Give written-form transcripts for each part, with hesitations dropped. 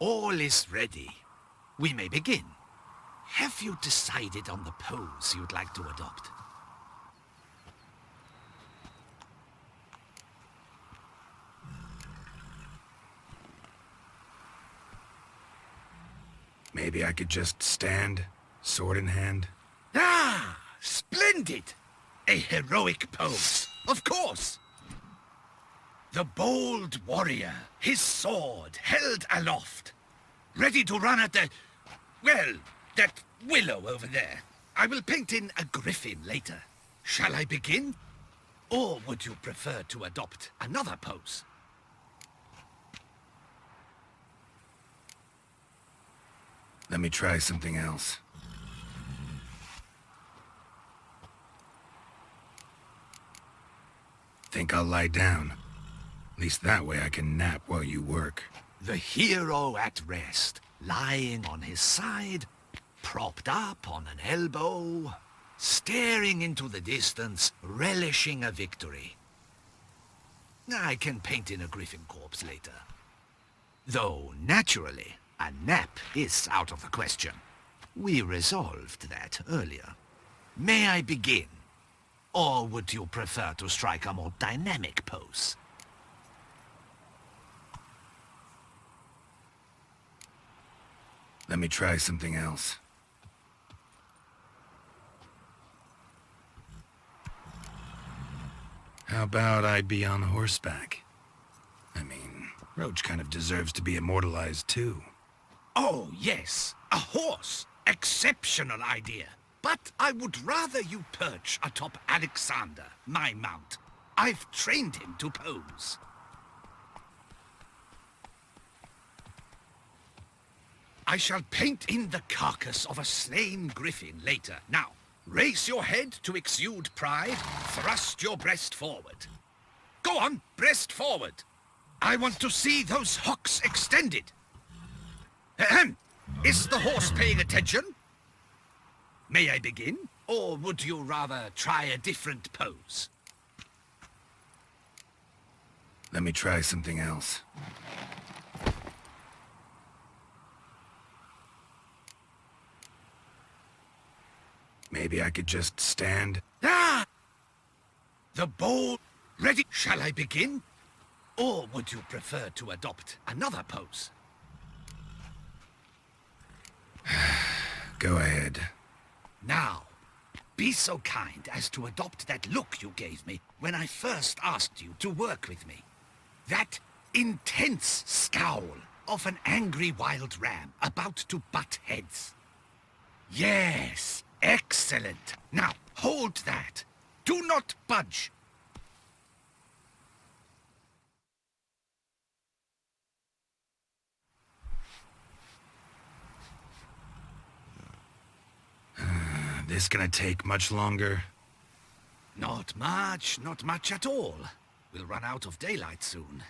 All is ready. We may begin. Have you decided on the pose you'd like to adopt? Maybe I could just stand, sword in hand. Ah, splendid! A heroic pose, of course! The bold warrior, his sword held aloft, ready to run at that willow over there. I will paint in a griffin later. Shall I begin? Or would you prefer to adopt another pose? Let me try something else. Think I'll lie down. At least that way I can nap while you work. The hero at rest, lying on his side, propped up on an elbow, staring into the distance, relishing a victory. I can paint in a griffin corpse later. Though, naturally, a nap is out of the question. We resolved that earlier. May I begin? Or would you prefer to strike a more dynamic pose? Let me try something else. How about I be on horseback? I mean, Roach kind of deserves to be immortalized too. Oh, yes. A horse. Exceptional idea. But I would rather you perch atop Alexander, my mount. I've trained him to pose. I shall paint in the carcass of a slain griffin later. Now, raise your head to exude pride. Thrust your breast forward. Go on, breast forward. I want to see those hocks extended. Ahem. Is the horse paying attention? May I begin? Or would you rather try a different pose? Let me try something else. Maybe I could just stand. Ah! The bowl ready. Shall I begin? Or would you prefer to adopt another pose? Go ahead. Now, be so kind as to adopt that look you gave me when I first asked you to work with me. That intense scowl of an angry wild ram about to butt heads. Yes, excellent. Now, hold that. Do not budge. This gonna take much longer? Not much at all. We'll run out of daylight soon.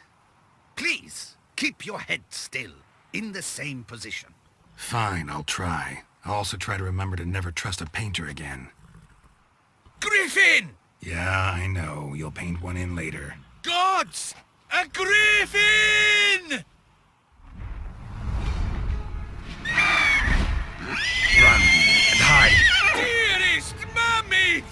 Please, keep your head still, in the same position. Fine, I'll try. I'll also try to remember to never trust a painter again. Griffin! Yeah, I know. You'll paint one in later. Gods! A griffin! Run and hide! Dearest Mummy!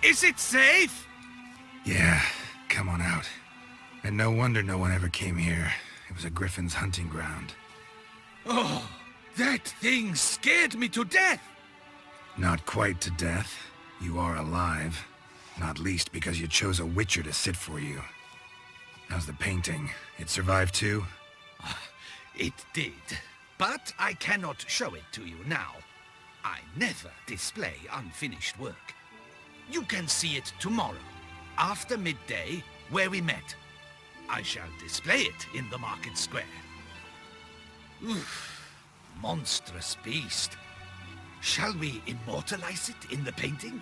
Is it safe? Yeah, come on out. And no wonder no one ever came here. It was a griffin's hunting ground. Oh, that thing scared me to death. Not quite to death. You are alive. Not least because you chose a witcher to sit for you. How's the painting? It survived too? It did. But I cannot show it to you now. I never display unfinished work. You can see it tomorrow, after midday, where we met. I shall display it in the market square. Oof, monstrous beast. Shall we immortalize it in the painting?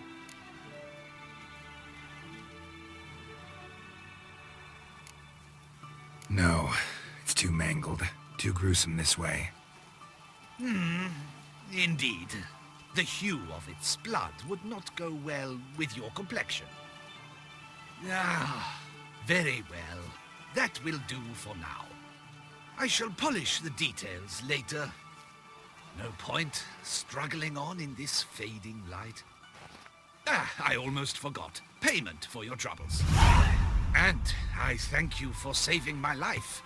No, it's too mangled. Too gruesome this way. Indeed. The hue of its blood would not go well with your complexion. Ah, very well. That will do for now. I shall polish the details later. No point struggling on in this fading light. Ah, I almost forgot. Payment for your troubles. And I thank you for saving my life.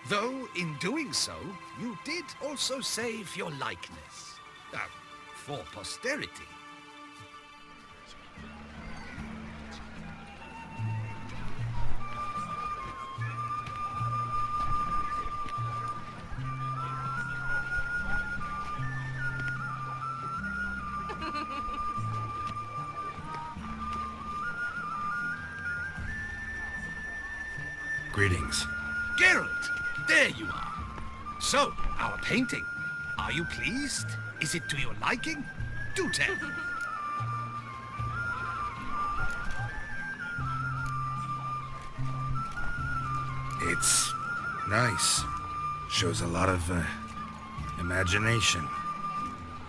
Though, in doing so, you did also save your likeness. For posterity. Greetings. Geralt, there you are. So, our painting. Are you pleased? Is it to your liking? Do tell. It's nice. Shows a lot of, imagination.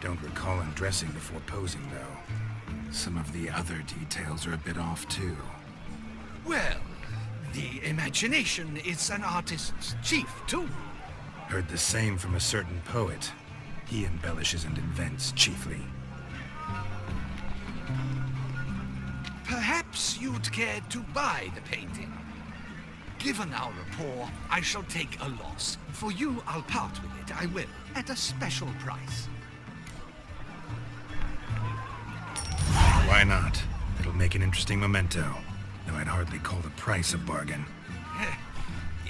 Don't recall undressing before posing, though. Some of the other details are a bit off, too. Well, the imagination is an artist's chief tool. Heard the same from a certain poet. He embellishes and invents, chiefly. Perhaps you'd care to buy the painting. Given our rapport, I shall take a loss. For you, I'll part with it, I will, at a special price. Why not? It'll make an interesting memento. Though I'd hardly call the price a bargain.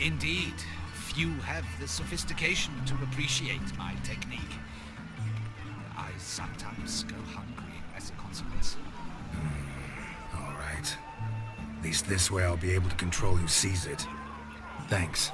Indeed. Few have the sophistication to appreciate my technique. I sometimes go hungry as a consequence. All right. At least this way I'll be able to control who sees it. Thanks.